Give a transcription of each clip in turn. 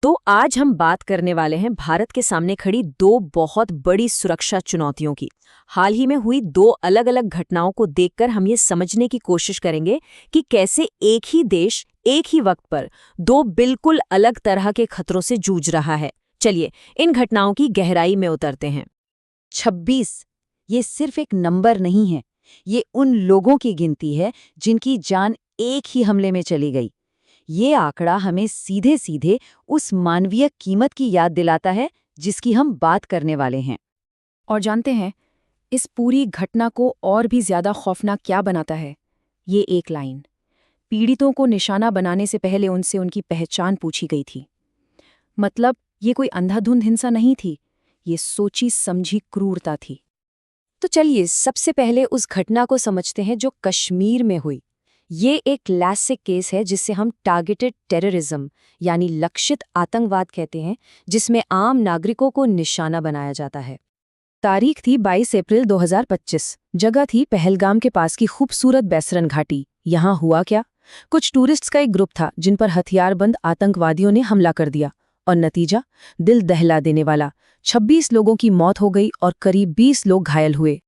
तो आज हम बात करने वाले हैं भारत के सामने खड़ी दो बहुत बड़ी सुरक्षा चुनौतियों की। हाल ही में हुई दो अलग अलग घटनाओं को देखकर हम ये समझने की कोशिश करेंगे कि कैसे एक ही देश एक ही वक्त पर दो बिल्कुल अलग तरह के खतरों से जूझ रहा है। चलिए इन घटनाओं की गहराई में उतरते हैं। 26 ये सिर्फ एक नंबर नहीं है, ये उन लोगों की गिनती है जिनकी जान एक ही हमले में चली गई। ये आंकड़ा हमें सीधे सीधे उस मानवीय कीमत की याद दिलाता है जिसकी हम बात करने वाले हैं। और जानते हैं, इस पूरी घटना को और भी ज्यादा खौफनाक क्या बनाता है? ये एक लाइन। पीड़ितों को निशाना बनाने से पहले उनसे उनकी पहचान पूछी गई थी। मतलब ये कोई अंधाधुंध हिंसा नहीं थी, ये सोची समझी क्रूरता थी। तो चलिए सबसे पहले उस घटना को समझते हैं जो कश्मीर में हुई। ये एक क्लासिक केस है जिसे हम टारगेटेड टेररिज्म यानी लक्षित आतंकवाद कहते हैं, जिसमें आम नागरिकों को निशाना बनाया जाता है। तारीख थी 22 अप्रैल 2025। जगह थी पहलगाम के पास की खूबसूरत बैसरन घाटी। यहाँ हुआ क्या? कुछ टूरिस्ट्स का एक ग्रुप था जिन पर हथियारबंद आतंकवादियों ने हमला कर दिया, और नतीजा दिल दहला देने वाला। 26 लोगों की मौत हो गई और करीब 20 लोग घायल हुए।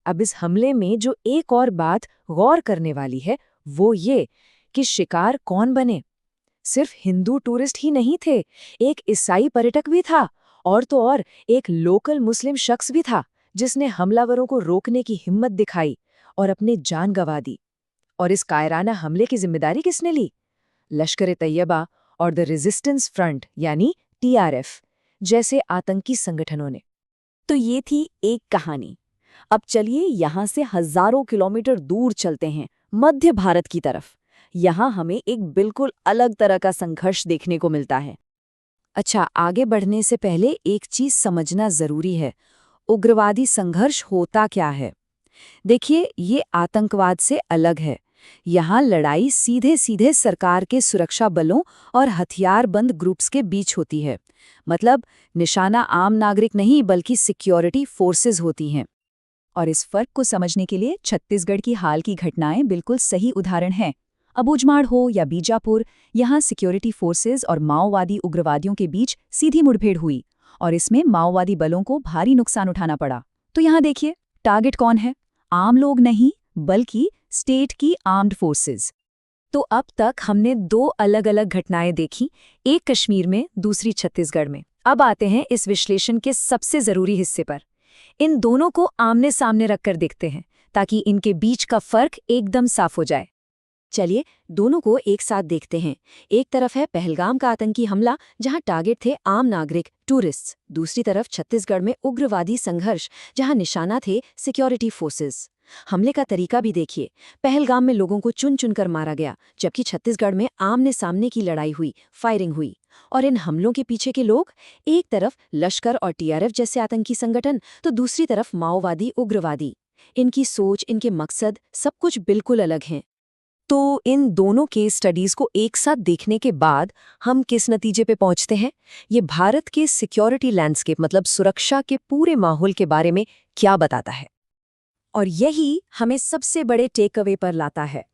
अब इस हमले में जो एक और बात गौर करने वाली है वो ये कि शिकार कौन बने। सिर्फ हिंदू टूरिस्ट ही नहीं थे, एक ईसाई पर्यटक भी था, और तो और एक लोकल मुस्लिम शख्स भी था जिसने हमलावरों को रोकने की हिम्मत दिखाई और अपनी जान गंवा दी। और इस कायराना हमले की जिम्मेदारी किसने ली? लश्कर-ए-तैयबा और द रेजिस्टेंस फ्रंट यानी TRF जैसे आतंकी संगठनों ने। तो ये थी एक कहानी। अब चलिए यहाँ से हजारों किलोमीटर दूर चलते हैं, मध्य भारत की तरफ। यहाँ हमें एक बिल्कुल अलग तरह का संघर्ष देखने को मिलता है। अच्छा, आगे बढ़ने से पहले एक चीज समझना जरूरी है। उग्रवादी संघर्ष होता क्या है? देखिए, ये आतंकवाद से अलग है। यहाँ लड़ाई सीधे सीधे सरकार के सुरक्षा बलों और हथियारबंद ग्रुप्स के बीच होती है। मतलब निशाना आम नागरिक नहीं बल्कि सिक्योरिटी फोर्सेस होती हैं। और इस फर्क को समझने के लिए छत्तीसगढ़ की हाल की घटनाएं बिल्कुल सही उदाहरण हैं। अबूझमाड़ हो या बीजापुर, यहाँ सिक्योरिटी फोर्सेस और माओवादी उग्रवादियों के बीच सीधी मुठभेड़ हुई, और इसमें माओवादी बलों को भारी नुकसान उठाना पड़ा। तो यहाँ देखिए, टारगेट कौन है? आम लोग नहीं, बल्कि स्टेट की आर्म्ड फोर्सेस। तो अब तक हमने दो अलग अलग घटनाएं देखी, एक कश्मीर में, दूसरी छत्तीसगढ़ में। अब आते हैं इस विश्लेषण के सबसे जरूरी हिस्से पर। इन दोनों को आमने सामने रखकर देखते हैं ताकि इनके बीच का फर्क एकदम साफ हो जाए। चलिए दोनों को एक साथ देखते हैं। एक तरफ है पहलगाम का आतंकी हमला जहां टारगेट थे आम नागरिक, टूरिस्ट। दूसरी तरफ छत्तीसगढ़ में उग्रवादी संघर्ष जहां निशाना थे सिक्योरिटी फोर्सेस। हमले का तरीका भी देखिए। पहलगाम में लोगों को चुन चुनकर मारा गया, जबकि छत्तीसगढ़ में आमने सामने की लड़ाई हुई, फायरिंग हुई। और इन हमलों के पीछे के लोग, एक तरफ लश्कर और TRF जैसे आतंकी संगठन, तो दूसरी तरफ माओवादी उग्रवादी। इनकी सोच, इनके मकसद, सब कुछ बिल्कुल अलग हैं। तो इन दोनों केस स्टडीज को एक साथ देखने के बाद हम किस नतीजे पे पहुंचते हैं? ये भारत के सिक्योरिटी लैंडस्केप मतलब सुरक्षा के पूरे माहौल के बारे में क्या बताता है? और यही हमें सबसे बड़े टेक अवे पर लाता है।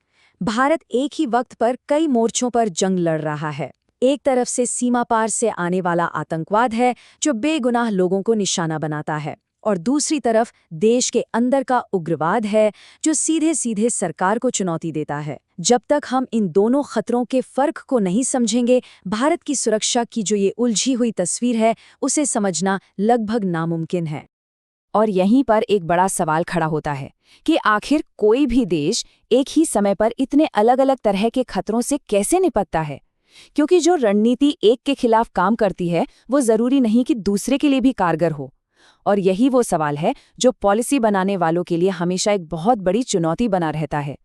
भारत एक ही वक्त पर कई मोर्चों पर जंग लड़ रहा है। एक तरफ से सीमा पार से आने वाला आतंकवाद है जो बेगुनाह लोगों को निशाना बनाता है, और दूसरी तरफ देश के अंदर का उग्रवाद है जो सीधे सीधे सरकार को चुनौती देता है। जब तक हम इन दोनों खतरों के फर्क को नहीं समझेंगे, भारत की सुरक्षा की जो ये उलझी हुई तस्वीर है उसे समझना लगभग नामुमकिन है। और यहीं पर एक बड़ा सवाल खड़ा होता है कि आखिर कोई भी देश एक ही समय पर इतने अलग अलग तरह के खतरों से कैसे निपटता है? क्योंकि जो रणनीति एक के खिलाफ काम करती है वो जरूरी नहीं कि दूसरे के लिए भी कारगर हो। और यही वो सवाल है जो पॉलिसी बनाने वालों के लिए हमेशा एक बहुत बड़ी चुनौती बना रहता है।